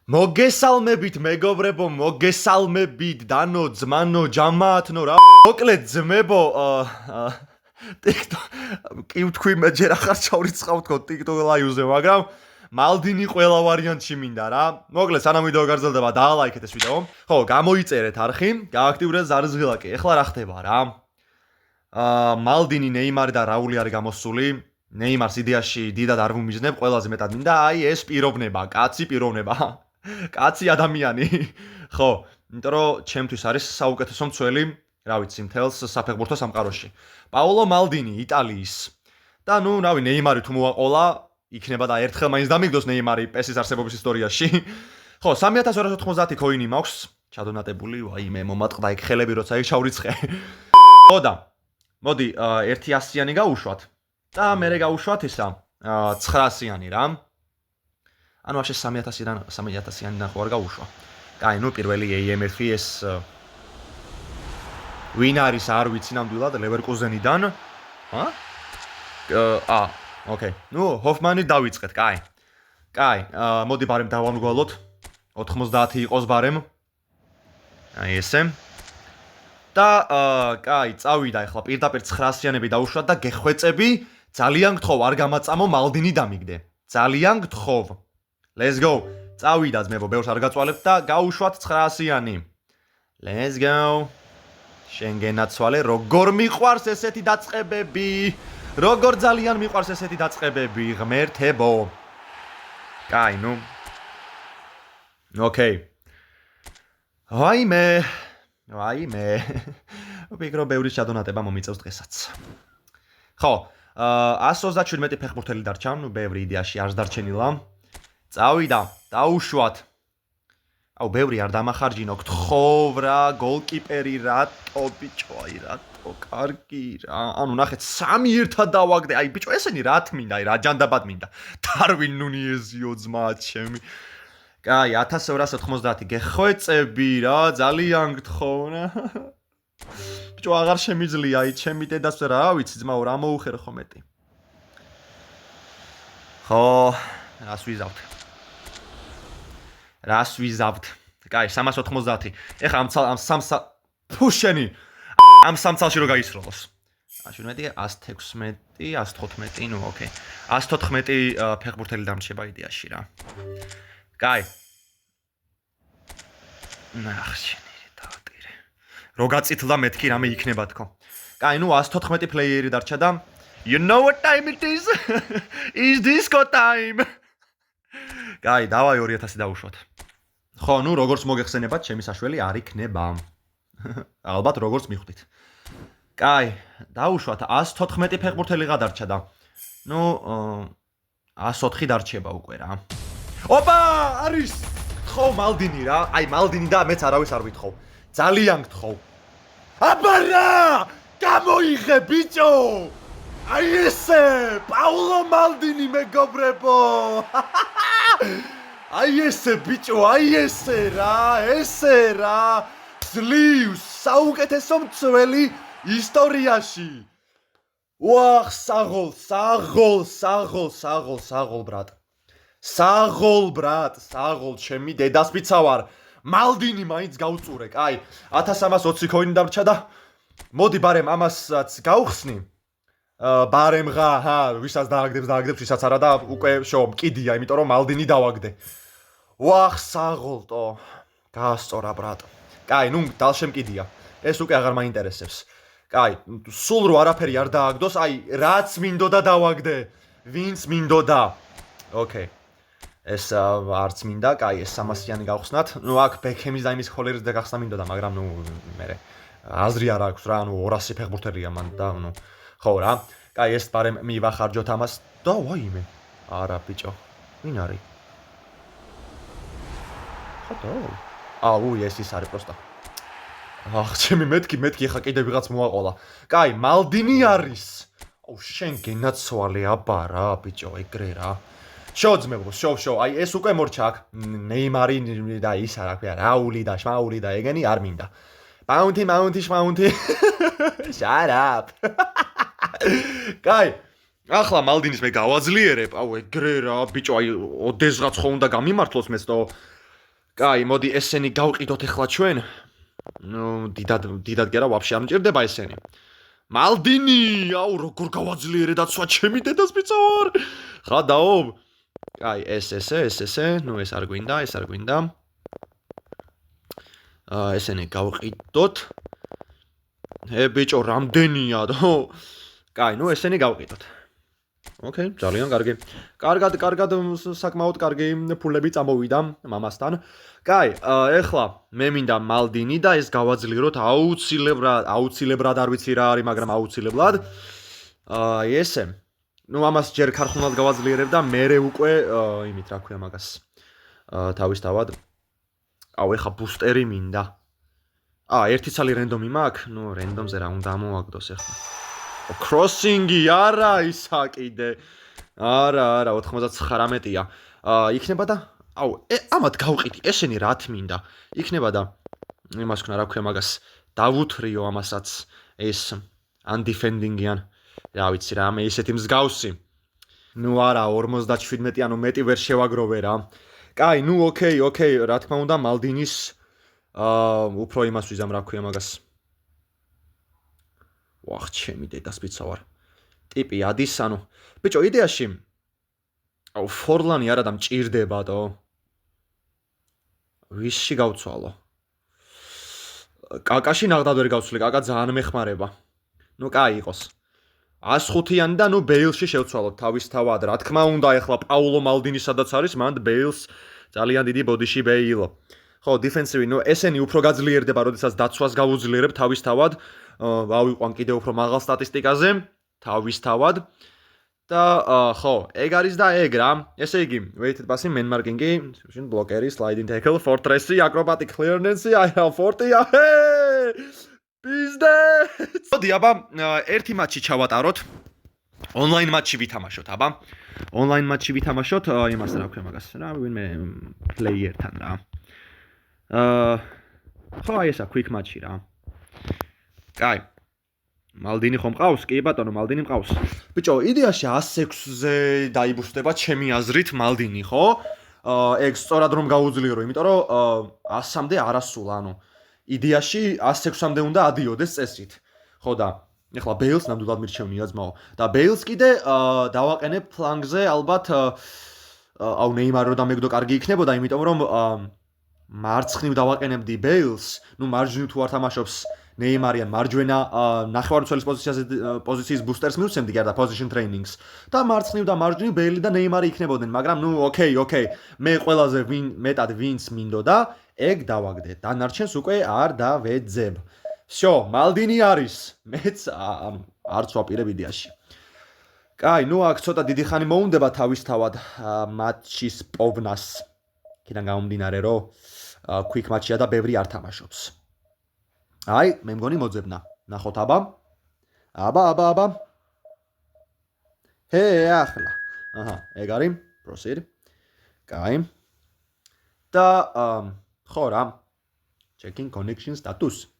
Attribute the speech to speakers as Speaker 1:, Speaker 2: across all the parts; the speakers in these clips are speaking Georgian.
Speaker 1: მოგესალმებით მეგობრებო, მოგესალმებით დანო, ძმანო, ჯამაათნო რა. მოკლედ ძმებო, კი ვთქვი მე ჯერ ახარ ჩავრიცხავ თქო TikTok live-ზე, მაგრამ მალდინი ყველა ვარიანტში მინდა რა. მოკლედ სანამ ვიდეო გაგრძელდება, დაალაიქეთ ეს ვიდეო. ხო, გამოიწერეთ არხი, გააქტიურეთ ზარზღილაკი. ეხლა რა ხდება რა? მალდინი, ნეიმარი და რაული არის გამოსული. ნეიმარს იდეაში დიდად არ ვუმიჯნებ, ყველაზე მეტად მინდა აი ეს პიროვნება, კაცი პიროვნება. კაცი ადამიანი. ხო, იმიტომ რომ ჩემთვის არის საუკეთესო მცველი, რა ვიცი, მთელს საფეხბურთო სამყაროში. პაოლო მალდინი, იტალიის. და ნუ, რავი, ნეიმარი თუ მოვაყოლა, იქნება და ერთხელ მაინც დამიგდოს ნეიმარი PES-ის არსებობის ისტორიაში. ხო, 3290 კოინი მაქვს, ჩადონატებული, ვაიმე, მომატყდა იქ ხელები, როცა იქ ჩავრიცხე. ხო და მოდი, 100-იანი გავუშვათ. და მე გავუშვათ ისა 900-იანი რა. ანუ ვაშე 3000-იანი ხო არ გავუშვა. კაი, ნუ პირველი AM1 ეს ვინ არის არ ვიცი ნამდვილად ლევერკუზენიდან. ოკეი. ნუ ჰოფმანი დავიწყეთ, კაი. კაი, მოდი ბარემ დავამგვალოთ. 90 იყოს ბარემ. აი ესე. და კაი, წავიდა ახლა პირდაპირ 900-იანები დავუშვათ და გეხვეწები. ძალიან გთხოვ, არ გამაწამო მალდინი დამიგდე. ძალიან გთხოვ. Let's go. წავიდა ძმებო, ბევრს არ გაწვალებთ და გაუშვათ 900-იანი. Let's go. შენ გენაცვალე, როგორ მიყვარს ესეთი დაწყებები? როგორ ძალიან მიყვარს ესეთი დაწყებები, ღმერთებო. კაი, ნუ. ოკეი. ვაიმე. ვფიქრობ, ბევრი ჩადონატება მომიწევს დღესაც. ხო, 137 ფეხბურთელი დარჩა, ნუ ბევრი იდეაში არ დარჩენილა. წავიდა, დაუშვათ. აუ, ბევრი არ დამახარჯინო, გთხოვ რა, გოლკიპერი რატო ბიჭო, აი რატო, კარგი რა. ანუ ნახეთ, 3 ერთად დავაგდე. აი ბიჭო, ესენი რა თმინდა, აი რა ჯანდაბად მინდა. დარვინ ნუნიეზიო ძმა ჩემი. კაი, 1290 გეხვეწები რა, ძალიან გთხოვ რა. ბიჭო, აღარ შემიძლია, აი ჩემი დედას რა ვიცი, ძმაო, რა მოუხერხო მეტი. ხო, რას ვიზავთ? რას ვიზავთ? კაი, 390. ეხლა ამ ფუშენი ამ სამცალში რო გაისროლოს. 17, 116, 114, ნუ ოკეი. 114 ფეხბურთელი დამრჩება იდეაში რა. კაი. ნახშენი დაატირე. რო გაწითლდა მეთქი რამე იქნება თქო. კაი, ნუ 114 პლეიერი დარჩა და you know what time it is? Is disco time. კაი, დავაი 2000 დავუშვათ. ხო, ნუ როგორც მოგეხსენებათ, ჩემი საშველი არ იქნება. ალბათ როგორც მიხვდით. კაი, დავუშვათ 114 ფეხბურთელი გადარჩა და ნუ 104 დარჩება უკვე რა. ოპა, არის! გთხოვ მალდინი რა. აი მალდინი და მეც არავის არ ვითხოვ. ძალიან გთხოვ. აბა რა! გამოიღე ბიჭო! აი ესე! პაოლო მალდინი მეგობრებო! აი ესე ბიჭო, აი ესე რა, ძლივს საუკეთესო მცველი ისტორიაში. ვახ, საღოლ, ბრატ. საღოლ, ჩემი დედას ვიცავარ. მალდინი მაინც გავწურე, კაი. 1320 კოინი დამრჩა და მოდი ბარემ ამასაც გავხსნი. ბარემღა, ვისაც დააგდებს, ვისაც არა და უკვე შო მკიდია, იმიტომ რომ მალდინი დავაგდე. ვახ, საღოლტო. გაასწორა ბრატ. კაი, ნუ დალშემკიდია. ეს უკვე აღარ მაინტერესებს. კაი, სულ რო არაფერი არ დააგდოს, აი, რაც მინდოდა დავაგდე. ვინც მინდოდა. ოკეი. ეს არც მინდა, კაი, ეს 300-იანი გავხსნათ. ნუ აქ ბექემის და იმის ხოლერის და გახსნა მინდოდა, მაგრამ ნუ მე აზრი არ აქვს რა, ნუ 200 ფეხბურთელია მან და ნუ ხო რა. კაი, ეს პარემ მივახარჯოთ ამას და ვაიმე. არა, ბიჭო. ვინ არის? ხოდა. აუ, ეს ის არის პროსტა. ახ, ჩემი მეთქი ახლა კიდე ვიღაც მოვაყოლა. კაი, მალდინი არის. აუ, შენ გენაცვალე აბა რა, ბიჭო, ეგრე რა. შო ძმებო, შო. აი ეს უკვე მორჩა აქ. ნეიმარი და ის არა ქვია, რაული და შმაული და ეგენი არ მინდა. Bounty. Shut up. კაი. ახლა მალდინის მე გავაძლიერებ, აუ ეგრე რა, ბიჭო, აი ოდესღაც ხო უნდა გამიმართლოს მეც თო კაი, მოდი ესენი გავყიდოთ ახლა ჩვენ. ნუ დიდად გერა ვაფშე არ მჭირდება ესენი. მალდინი, აუ როგორ გავაძლიერე დაცვა ჩემი დედას მიწავარ. ხადაობ. კაი, ესე, ნუ ეს არ გვინდა. ესენი გავყიდოთ. ბიჭო, რამდენია, დო? კაი, ნუ ესენი გავყიდოთ. ოკეი, ძალიან კარგი. კარგად, საკმაოდ კარგი ფულები წამოვიდა მამასთან. კაი, ეხლა მე მინდა მალდინი და ეს გავაძლიეროთ აუცილებლად არ ვიცი რა არის, მაგრამ აუცილებლად. ესე. ნუ ამას ჯერ ქარხნულად გავაძლიერებ და მერე უკვე იმით რა ქვია მაგას. თავისთავად. აუ, ეხლა ბუსტერი მინდა. ერთი ცალი რენდომი მაქვს? ნუ რენდომზე რა უნდა ამოვაგდოს ეხლა. Crossing-ი არა ისა კიდე. არა, 99-ია. იქნება და აუ, ამათ გავყიდი, ესენი რათ მინდა. იქნება და იმას ვქნა რა ქვია მაგას. დავუთრიო ამასაც ეს undefending-იან. რა ვიცი რა, მე ისეთი მსგავსი. ნუ არა, 57 ანუ მეტი ვერ შევაგროვე რა. კაი, ნუ ოკეი, რა თქმა უნდა, მალდინის უფრო იმას ვიზამ რა ქვია მაგას. ვახ, ჩემი დედას მიცავარ. ტიპი ადის, ანუ ბიჭო, იდეაში აუ ფორლანი არა და მჭირდებადო. ვისში გავცვალო? კაკაში ნახდად ვერ გავცვლი, კაკა ძალიან მეხმარება. ნუ კაი იყოს. 105-იანი და ნუ ბეილში შევცვალოთ თავისთავად. რა თქმა უნდა, ეხლა პაულო მალდინი სადაც არის, მანდ ბეილს ძალიან დიდი ბოდიში ბეილო. ხო, დიფენსივი, ნუ ესენი უფრო გაძლიერდება, როდესაც დაცვას გავუძლიერებ თავისთავად. ავიყვან კიდე უფრო მაღალ სტატისტიკაზე, თავისთავად. და ხო, ეგ არის და ეგ რა. ესე იგი, weighted passing, man marking-ი, blockeri, sliding tackle, fortress-ი, acrobatic clearance-ი, IL 40-ია. პიზდე! მოდი, აბა, ერთი მატჩი ჩავატაროთ. Online მატჩი ვითამაშოთ, აბა. Online მატჩი ვითამაშოთ, იმას რა ქვია მაგას. რა ვინმე player-თან რა. ხო, აი ესა quick მატჩი რა. კაი. მალდინი ხომ მყავს? კი ბატონო, მალდინი მყავს. ბიჭო, იდეაში 106-ზე დაიბუსტება ჩემი აზრით მალდინი, ხო? ეგ სწორად რომ გაუძლიერო, იმიტომ რომ 100-მდე არასულა, ანუ იდეაში 106-მდე უნდა ადიოდეს წესით. ხო და ეხლა ბეილს ნამდვილად მირჩევნია ძმაო. და ბეილს კიდე დავაყენებ ფლანგზე, ალბათ აუ ნეიმარო და მეგდო კარგი იქნებოდა, იმიტომ რომ მარცხნივ დავაყენებდი ბეილს, ნუ მარჯვნივ თუ არ თამაშობს ნეიმარიან მარჯვენა ნახევარმცველის პოზიციის ბუსტერს მივცემდი გარდა position trainings და მარცხნივ და მარჯვნივ ბეილი და ნეიმარი იქნებოდნენ, მაგრამ ნუ ოკეი, მე ყველაზე მეტად ვინც მინდოდა, ეგ დავაგდე. დანარჩენს უკვე არ დავეძებ. всё, მალდინი არის. მეც არც ვაპირებ იდეაში. კაი, ნუ აქ ცოტა დიდი ხანი მოუნდება თავისთავად მატჩის პოვნას. კიდან გამომდინარე, რომ quick match-ია და ბევრი არ თამაშობს. აი, მე მგონი მოძებნა. ნახოთ აბა. აბა. ახლა. აჰა, ეგ არის. proceed. კაი. და ხო რა. checking connection status.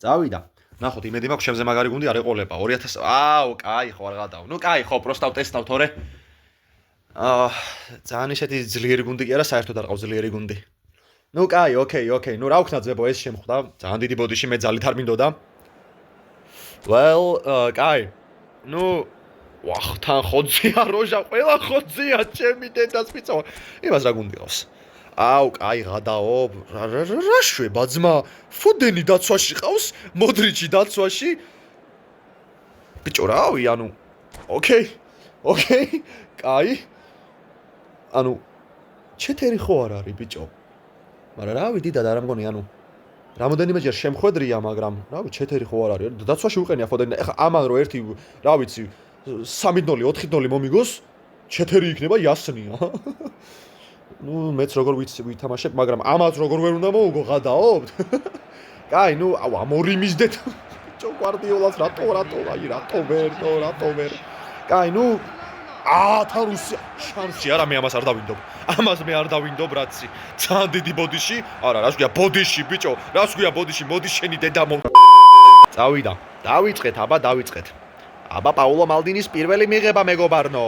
Speaker 1: წავიდა. ნახოთ, იმედი მაქვს შემზე მაგარი გუნდი არ ეყოლება. 2000. აუ, კაი, ხო არ გადავ. ნუ კაი, ხო, პროსტავ ტესტავ თორე. ძალიან ისეთი ძლიერი გუნდი კი არა, საერთოდ არ ყავს ძლიერი გუნდი. ნუ კაი, ოკეი. ნუ რა ვქნა ძებო, ეს შემხვდა. ძალიან დიდი ბოდიში მე ძალით არ მინდოდა. Well, კაი. ნუ ვახ, თან ხოძია როჟა, ყველა ხოძია, ჩემი დედას მიწავა. იმას რა გუნდი ყავს? აუ, კაი, გადაობ. რა შვება ძმა? ფუდენი დაცვაში ყავს, მოდრიჩი დაცვაში. ბიჭო, რავი, ანუ ოკეი. კაი. ანუ ჩეთერი ხო არ არის, ბიჭო? მაგრამ რავი, დიდად არ მგონი, ანუ რამოდენიმეჯერ შემხვედრია, მაგრამ რავი, ჩეთერი ხო არ არის. დაცვაში უყენია ფოდენი. ეხა ამან რო ერთი, რა ვიცი, 3-0, 4-0 მომიგოს, ჩეთერი იქნება იასნია. ნუ მეც როგორ ვითამაშებ, მაგრამ ამაც როგორ ვერ უნდა მოუგო, გადაობთ. კაი, ნუ ამორი მისდეთ. ბიჭო, გვარდიოლას რატო ვერ. კაი, ნუ თან რუსია შანსი არა, მე ამას არ დავინდობ. ამას მე არ დავინდობ, რაცი. ძალიან დიდი ბოდიში. არა, რას გვია ბოდიში, ბიჭო. რას გვია ბოდიში, მოდი შენი დედა მო. წავიდა. დავიწყეთ, აბა პაულო მალდინის პირველი მიღება მეგობარნო.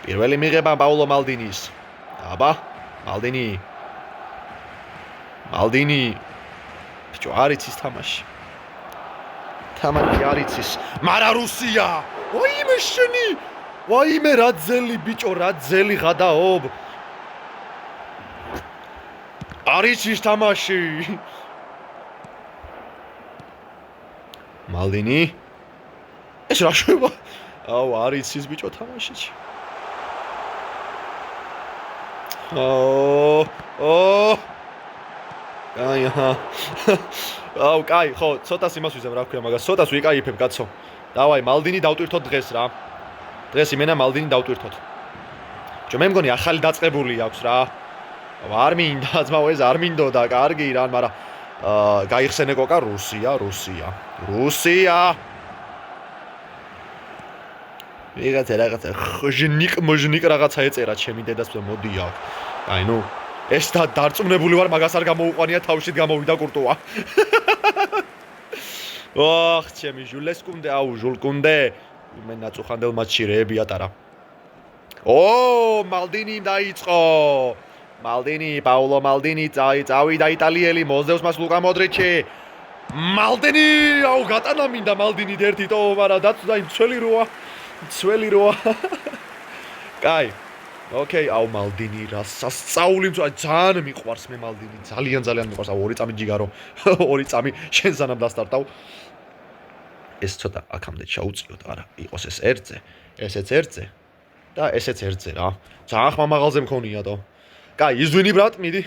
Speaker 1: პირველი მიღება პაულო მალდინის. აბა, მალდინი. მალდინი ბიჭო არ იცის თამაში არ იცის მარა რუსია ვაიმე შენი ვაიმე რა ძელი ბიჭო რა ძელი ღადაობ არ იცის თამაში მალდინი ეს რა შევა აუ არ იცის ბიჭო თამაშიჩი აი აუ კაი ხო ცოტას იმას ვიზამ რა ქვია მაგას ცოტას ვიკაიფებ კაცო დავაი მალდინი დავტვირთოთ დღეს რა დღეს იმენა მალდინი დავტვირთოთ ბიჭო მე მგონი ახალი დაწყებული აქვს რა არ მინდა ძმაო ეს არ მინდოდა კარგი რა მაგრამ გაიხსენე კოკა რუსია რაღაცა ჟნიკ რაღაცა ეწერა ჩემი დედას მოდი აქ აი ნუ ეს დარწმუნებული ვარ მაგას არ გამოუყვანია თავშით გამოვიდა კურტუა ოხ ჩემი ჟულესკუნდე აუ ჟულკუნდე მე ნაწუხანდელ მატჩი რეები ატარა მალდინი დაიწყო მალდინი პაულო მალდინი წავიდა იტალიელი მოძევს მას ლუკა მოდრიჩი მალდინი აუ გატანა მინდა მალდინი ერთი ტო მაგრამ დაწვა იმ ცველი როა კაი ოკეი აუ მალდინი რა სასწაული ძალიან მიყვარს მე მალდინი ძალიან მიყვარს აუ 2 წამი ჯიგარო 2 წამი შენ სანამ დასტარტავ ეს ცოტა აქამდე ჩაუწიოთ არა იყოს ეს ერთზე ესეც ერთზე და ესეც ერთზე რა ძალიან ხმამაღალზე მქონია თო კაი იზვინი ბრატ მიდი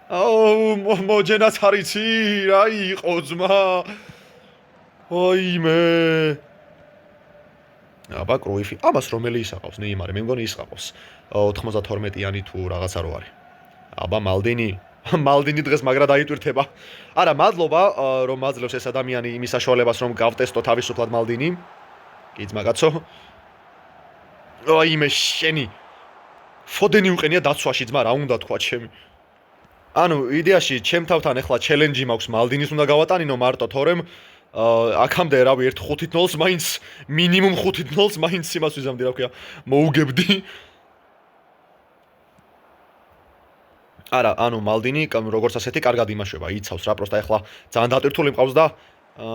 Speaker 1: აუ მოჯენაც არიცი რა იყო ძმა აიმე აბა კრუიფი ამას რომელი ისაყავს ნეიმარი მე მგონი ისაყავს 92-იანი თუ რაღაცა რო არის აბა მალდინი დღეს მაგრა დაიტვირთება არა მადლობა რომ მაძლევს ეს ადამიანი იმის საშუალებას რომ გავტესტო თავისუფლად მალდინი კი ძმა კაცო აიმე შენი ფოდენი უყენია დაცვაში ძმა რა უნდა თქვა ჩემი ანუ იდეაში ჩემ თავთან ახლა ჩელენჯი მაქვს მალდინის უნდა გავატანინო მარტო თორემ აქამდე რავი 1-5-0-ს მაინც მინიმუმ 5-0-ს მაინც იმას ვიზამდი რა ქვია მოუგებდი არა ანუ მალდინი როგორც ასეთი კარგად იმაშება იცავს რა პროსტა ახლა ძალიან დატვირთული მყავს და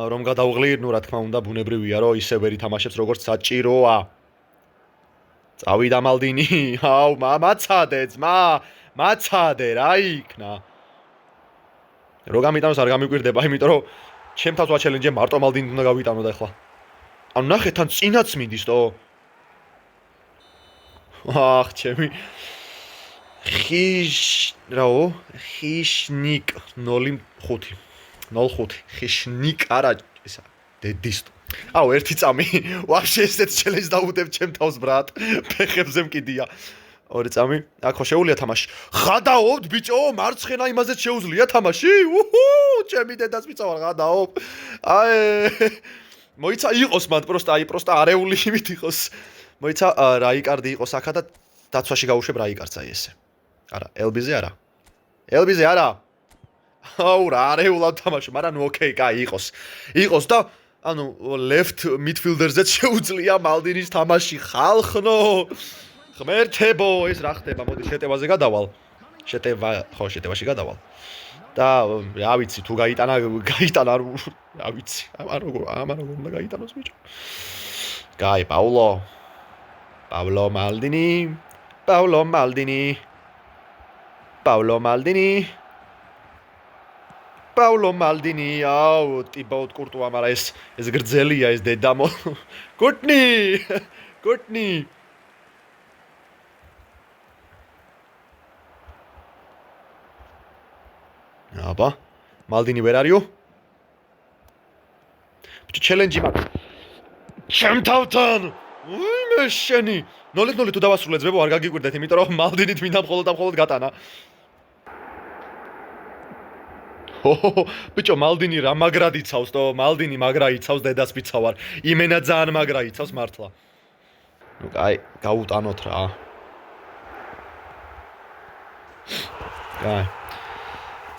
Speaker 1: რომ გადაუღლი ნუ რა თქმა უნდა ბუნებრივია რომ ისე ვერ ითამაშებს როგორც საჭიროა წავიდა მალდინი აუ მამაცადე ძმა მაცადე რა იქნა რო გამიტანოს არ გამიკვირდება იმიტომ რომ ჩემ თავს ვაჩელენჯე მარტო მალდინი უნდა გავიტანო და ახლა ანუ ნახე თან წინაც მიდის თო ახ ჩემი ხიშნიკ 05 ხიშნიკ არა ისა დედისტო აუ ერთი წამი ვაფშე ესეთ ჩელენჯს დაუდებ ჩემ თავს ბრატ ფეხებზე მკიდია 2 წამი აქ ხო შეუულია თამაში ხადაობთ ბიჭო მარცხენა იმაზეც შეუძლია თამაში ჩემი დედას მიწავარ ხადაობ აი მოიცა იყოს მან პროსტა არეული იმით იყოს მოიცა რაიკარდი იყოს აქა და დაცვაში გაუშვებ რაიკარდს აი ესე არა ელბიზე არა აუ რა არეულად თამაში მაგრამ ნუ ოკეი კაი იყოს და ანუ left midfielder-ზეც შეუძლია მალდინის თამაში ხალხნო ღმერთებო ეს რა ხდება მოდი შეტევაზე გადავალ შეტევაში გადავალ და რა ვიცი თუ გაიტანა რა ვიცი ამან როგორ უნდა გაიტანოს ბიჭო კაი პაულო მალდინი აუ ტიბაუტ კურტუა მაგრამ ეს გრძელია ეს დედამო კურტნი აბა მალდინი ვერ არისო ბიჭო ჩელენჯი მაქვს ჩემ თავთან ვაიმე შენი 0-0 თუ დავასრულე ძმებო არ გაგიკვირდეთ იმიტომ რომ მალდინით მინდა მხოლოდ გატანა ბიჭო მალდინი რა მაგრად იცავს თო მალდინი მაგრა იცავს დედას ვიცავარ იმენა ძალიან მაგრა იცავს მართლა ნუ კაი გაუტანოთ რა კაი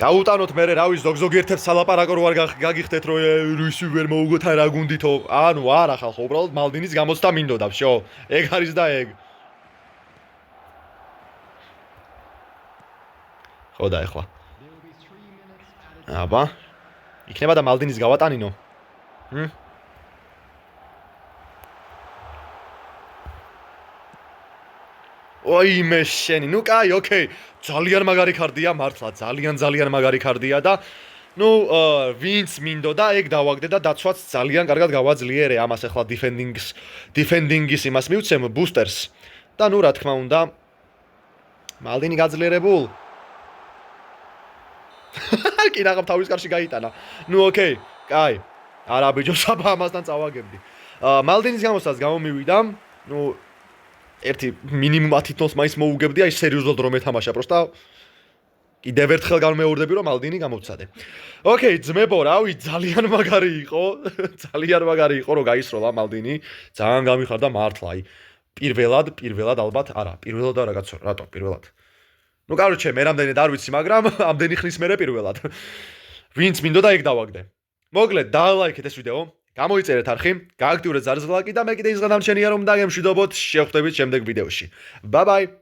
Speaker 1: გაუტანოთ მე რავი ზოგ-ზოგ ერთებს სალაპარაკო რო არ გაგიხდეთ რომ რუსი ვერ მოუგოთ რა გუნდითო ანუ არა ხალხო უბრალოდ მალდინის გამოცდა მინდოდა ვშო ეგ არის და ეგ ხო და ეხლა. აბა. იქნება და მალდინის გავატანინო. ოი მე შენი, ნუ კაი, ოკეი. ძალიან მაგარი ქარდია მართლა, ძალიან მაგარი ქარდია და ნუ ვინც მინდოდა ეგ დავაგდე და დაცვაც ძალიან კარგად გავაძლიერე ამას ახლა დიფენდინგის იმას მივცემ ბუსტერს და ნუ რა თქმა უნდა მალდინი გაძლიერებულ კი რაღაც თავის კარში გაიტანა ნუ ოკეი კაი არა ბიჭო საბა ამასთან წავაგებდი მალდინის გამოსაც გამომივიდა ნუ ერთი მინიმუმ 10 თონს მაინც მოუგებდი აი სერიოზულად რომ ეთამაშა პროსტა კიდევ ერთხელ გამეორდები რომ მალდინი გამოვცადე. ოკეი, ძმებო, რავი, ძალიან მაგარი იყო. ძალიან მაგარი იყო რომ გაისროლა მალდინი. ძალიან გამიხარდა მართლა, აი. პირველად ალბათ, არა, პირველად არა კაცო, რატო პირველად? ნუ კაროჩე, მე რამდენი არ ვიცი, მაგრამ ამდენი ხნის მერე პირველად. ვინც მინდოდა ეგ დავაგდე. მოკლედ, დალაიქეთ ეს ვიდეო. გამოიწერეთ არხი, გააქტიურეთ ზარზღლაკი და მე კიდე ის გადამრჩენია რომ დაგემშვიდობოთ, შევხვდებით შემდეგ ვიდეოში. Bye bye.